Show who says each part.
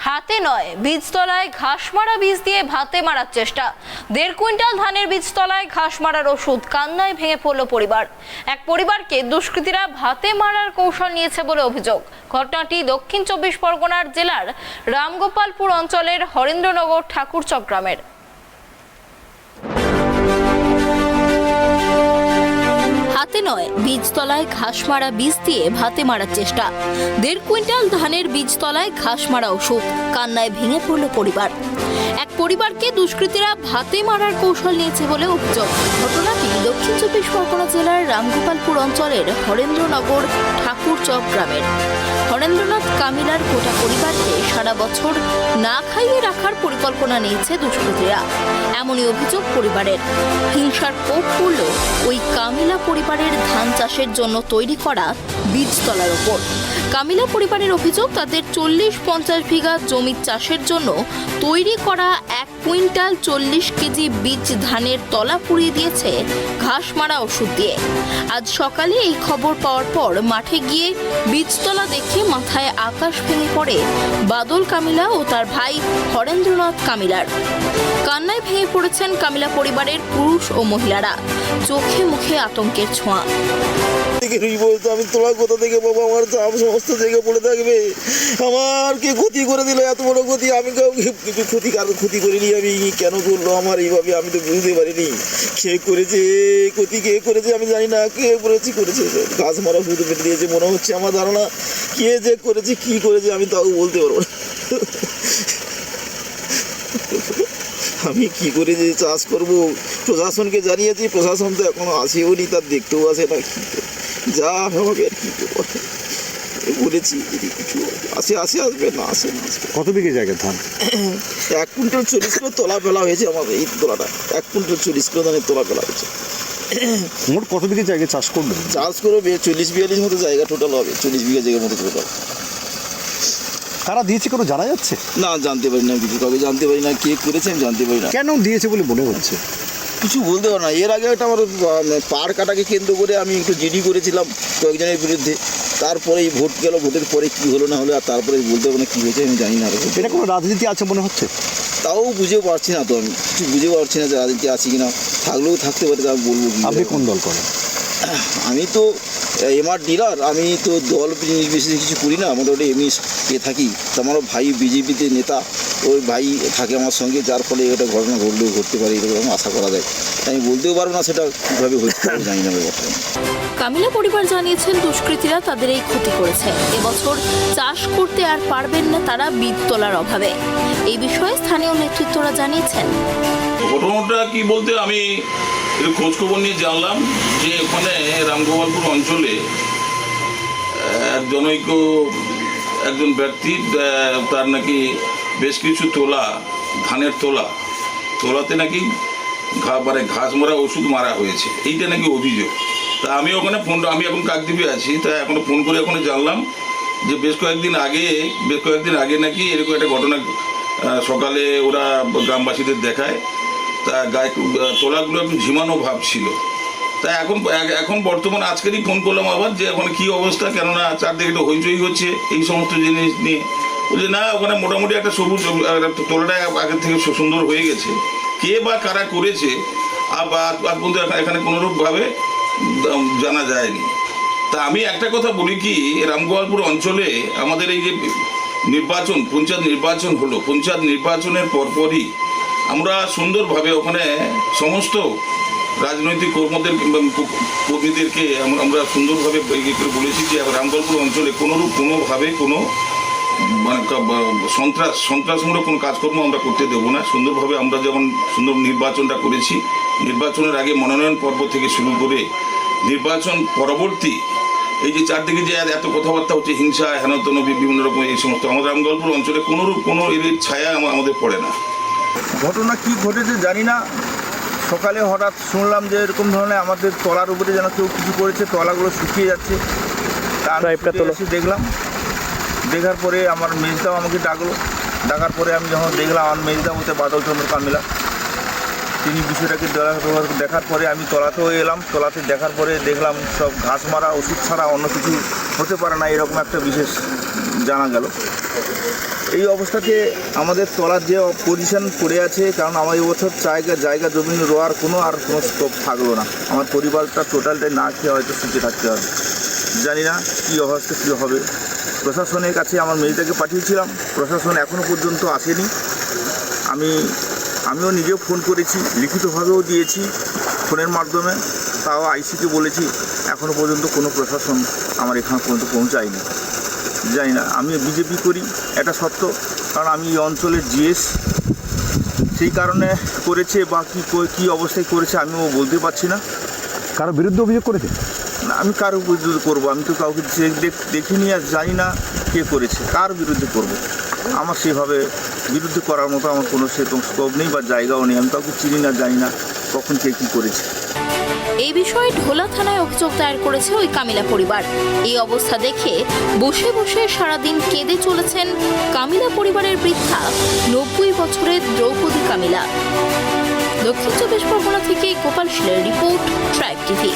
Speaker 1: হাতে নয় বীজতলায় ঘাস মারা বীজ দিয়ে ভাতে মারার চেষ্টা। 1.5 কুইন্টাল ধানের বীজতলায় ঘাস মারার ওষুধ, কান্নায় ভেঙে পড়ল পরিবার। এক পরিবারকে দুষ্কৃতীরা ভাতে মারার কৌশল নিয়েছে বলে অভিযোগ। ঘটনাটি দক্ষিণ 24 পরগনার জেলার রামগোপালপুর অঞ্চলের হরেন্দ্রনগর ঠাকুরচক গ্রামের। হাতে নয় বীজতলায় ঘাস মারা বীজ দিয়ে ভাতে মারার চেষ্টা। 1.5 কুইন্টাল ধানের বীজতলায় ঘাস মারা ওষুধ, কান্নায় ভেঙে পড়ল পরিবার। এক পরিবারকে দুষ্কৃতীরা ভাতে মারার কৌশল নিয়েছে বলে অভিযোগ। ঘটনাটি দক্ষিণ 24 পরগনা জেলার রামগোপালপুর অঞ্চলের হরেন্দ্রনগর ঠাকুরচক গ্রামের। হরেন্দ্রনাথ কামিলার গোটা পরিবারকে সারা বছর না খাইয়ে রাখার পরিকল্পনা নিয়েছে দুষ্কৃতীরা, এমনই অভিযোগ পরিবারের। হিংসার কোপ পড়ল ওই কামিলা পরিবারের ধান চাষের জন্য তৈরি করা বীজতলার ওপর। কামিলা পরিবারের অভিযোগ, তাদের 40-50 বিঘা জমি চাষের জন্য তৈরি করা 1 কুইন্টাল 40 কেজি বীজ ধানের তলা পুড়িয়ে দিয়েছে ঘাস মারা ওষুধ দিয়ে। আজ সকালে এই খবর পাওয়ার পর মাঠে গিয়ে বীজতলা দেখে মাথায় আকাশ ভেঙে পড়ে বাদল কামিলা ও তার ভাই হরেন্দ্রনাথ কামিলার। কান্নায় ভেঙে পড়েছেন কামিলা পরিবারের পুরুষ ও মহিলারা, চোখে মুখে আতঙ্কের ছোঁয়া।
Speaker 2: বলতো আমি তোলা কোথা থেকে বাবা, আমার চাপ সমস্ত জায়গায় পড়ে থাকবে, আমার কে ক্ষতি করে দিল, এত বড় ক্ষতি। আমি কিছু ক্ষতি করিনি, আমি কেন করলো আমার এইভাবে আমি তো বুঝতে পারিনি। কে করেছে ক্ষতি, কে করেছে আমি জানি না, কে করেছে গাছ মারা শুধু পেটে দিয়েছে মনে হচ্ছে। আমার ধারণা কে যে করেছে কি করেছে আমি তাও বলতে পারবো না। আমি কি করে যে চাষ করবো, প্রশাসনকে জানিয়েছি, প্রশাসন তো এখনো আসেও নি, তার দেখতেও আসে না। যা আমাকে আর কি করবো বলেছি, যদি কিছু আসবে না আসে না।
Speaker 3: কত বিঘে জায়গা ধান?
Speaker 2: 1 কুইন্টাল 40 কিলো তোলা ফেলা হয়েছে আমাদের এই তোলাটা। 1 কুইন্টাল 40 কিলো ধানের তোলা ফেলা হয়েছে।
Speaker 3: মোট কত বিঘে জায়গা চাষ করবেন?
Speaker 2: চাষ করবে 40-42 মতো জায়গা টোটাল হবে, 40 বিঘা জায়গার মতো টোটাল।
Speaker 3: কারা দিয়েছে কোনো জানা যাচ্ছে?
Speaker 2: না, জানতে পারি না, কিছু কাউকে জানতে পারি না, কে করেছে আমি জানতে পারি না।
Speaker 3: কেন দিয়েছে বলে মনে হচ্ছে?
Speaker 2: কিছু বলতে পারো না। এর আগে একটা আমার পার কাটাকে কেন্দ্র করে আমি একটু জিডি করেছিলাম কয়েকজনের বিরুদ্ধে। তারপরে এই ভোট গেল, ভোটের পরে কি হলো না হলো আর তারপরে বলতে পারবো না কী হয়েছে আমি জানি না।
Speaker 3: এটা কোনো রাজনীতি আছে মনে হচ্ছে?
Speaker 2: তাও বুঝেও পারছি না, তো আমি কিছু বুঝেও পারছি না যে রাজনীতি আছে কিনা। থাকলেও থাকতে পারে, তা বলবো কি।
Speaker 3: আপনি কোন দল করেন?
Speaker 2: আমি তো এমআর ডিলার, আমি তো দল বেশি কিছু করি না, মোটামুটি এমনি থাকি। তো আমারও ভাই বিজেপিতে নেতা, ওই ভাই থাকে আমার সঙ্গে, যার ফলে এটা ঘটনা ঘটলেও ঘটতে পারে এরকম আশা করা যায়। আমি বলতেও পারবো না সেটা কীভাবে হচ্ছে জানি না বর্তমানে।
Speaker 1: কামিলা পরিবার জানিয়েছেন দুষ্কৃতীরা তাদের এই ক্ষতি করেছে। এবছর চাষ করতে আর পারবেন না তারা বীজতলার অভাবে। এই বিষয়ে স্থানীয় নেতৃত্বরা জানিয়েছেন,
Speaker 4: ঘটনাটা কি বলতে আমি খোঁজ খবর নিয়ে জানলাম যে ওখানে রামগোপালপুর অঞ্চলে জনৈক একজন ব্যক্তি, তার নাকি বেশ কিছু তোলা ধানের তোলাতে নাকি ঘাস মারা ওষুধ মারা হয়েছে, এইটা নাকি অভিযোগ। তা আমি ওখানে আমি এখন কাকদ্বীপে আছি, তা এখনো ফোন করে ওখানে জানলাম যে বেশ কয়েকদিন আগে নাকি এরকম একটা ঘটনা সকালে ওরা গ্রামবাসীদের দেখায়। তা গায়ে তোলাগুলো একটু ঝিমানো ভাব ছিল। তা এখন বর্তমানে আজকেরই ফোন করলাম আবার যে ওখানে কী অবস্থা, কেননা চারদিকে একটু হইচই হচ্ছে এই সমস্ত জিনিস নিয়ে। বলছে না, ওখানে মোটামুটি একটা সবুজ তোলাটা আগের থেকে সুন্দর হয়ে গেছে। কে বা কারা করেছে আজ পর্যন্ত এখানে কোনোরূপভাবে জানা যায়নি। তা আমি একটা কথা বলি কি, রামগোপালপুর অঞ্চলে আমাদের এই যে পঞ্চায়েত নির্বাচন হলো, পঞ্চায়েত নির্বাচনের পরপরই আমরা সুন্দরভাবে ওখানে সমস্ত রাজনৈতিক কর্মীদেরকে আমরা সুন্দরভাবে বলেছি যে রামগোপালপুর অঞ্চলে কোনোভাবে কোনো সন্ত্রাসমূলক কোনো কাজকর্ম আমরা করতে দেবো না। সুন্দরভাবে আমরা যেমন সুন্দর নির্বাচনটা করেছি, নির্বাচনের আগে মনোনয়ন পর্ব থেকে শুরু করে নির্বাচন পরবর্তী এই যে চারদিকে যে এত কথাবার্তা হচ্ছে, হিংসা হেনতন বিভিন্ন রকম, এই সমস্ত আমাদের রামগোপালপুর অঞ্চলে কোনো এর ছায়া আমাদের পড়ে না।
Speaker 5: ঘটনা কি ঘটেছে জানি না। সকালে হঠাৎ শুনলাম যে এরকম ধরনের আমাদের তলার উপরে যেন কেউ কিছু করেছে, তলাগুলো শুকিয়ে যাচ্ছে। তা আমি এসে দেখলাম, দেখার পরে আমার মেজদাও আমাকে ডাকার পরে আমি যখন দেখলাম, আমার মেজদা বলতে বাদলচন্দ্র কামিলা, তিনি বিষয়টাকে দেখার পরে আমি তলাতেও এলাম। তলাতে দেখার পরে দেখলাম সব ঘাস মারা ওষুধ ছাড়া অন্য কিছু হতে পারে না, এরকম একটা বিশেষ জানা গেল। এই অবস্থাতে আমাদের তলার যে পজিশন পড়ে আছে, কারণ আমার এবছর জায়গা জমি রোয়ার কোনো স্কোপ থাকলো না। আমার পরিবারটা টোটালটাই না খেয়ে হয়তো সুখে থাকতে হবে। জানি না কী অবস্থা কী হবে। প্রশাসনের কাছে আমার মেয়েটাকে পাঠিয়েছিলাম, প্রশাসন এখনও পর্যন্ত আসেনি। আমিও নিজেও ফোন করেছি, লিখিতভাবেও দিয়েছি ফোনের মাধ্যমে, তাও আইসিকে বলেছি, এখনও পর্যন্ত কোনো প্রশাসন আমার এখানে পর্যন্ত পৌঁছায়নি। জানি না, আমি বিজেপি করি এটা সত্য, কারণ আমি এই অঞ্চলের জিএস, সেই কারণে করেছে বা কী অবস্থায় করেছে আমিও বলতে পারছি না।
Speaker 3: কারো বিরুদ্ধে অভিযোগ করেছে?
Speaker 5: না, আমি কারো বিরুদ্ধে করবো? আমি তো কাউকে দেখিনি আর জানি না কে করেছে, কার বিরুদ্ধে করব। আমার সেভাবে বিরুদ্ধে করার মতো আমার কোনো সেরকম স্কোপ নেই বা জায়গাও নেই। আমি কাউকে চিনি না, জানি না কখন কে কী করেছে।
Speaker 1: এই বিষয়ে ঢোলা থানায় অভিযোগ দায়ের করেছে ওই কামিলা পরিবার। এই অবস্থা দেখে বসে বসে সারাদিন কেঁদে চলেছেন কামিলা পরিবারের বৃদ্ধা 90 বছরের দ্রৌপদী কামিলা। দক্ষিণ চব্বিশ পরগনা থেকে গোপাল শীলের রিপোর্ট, ট্রাইব টিভি।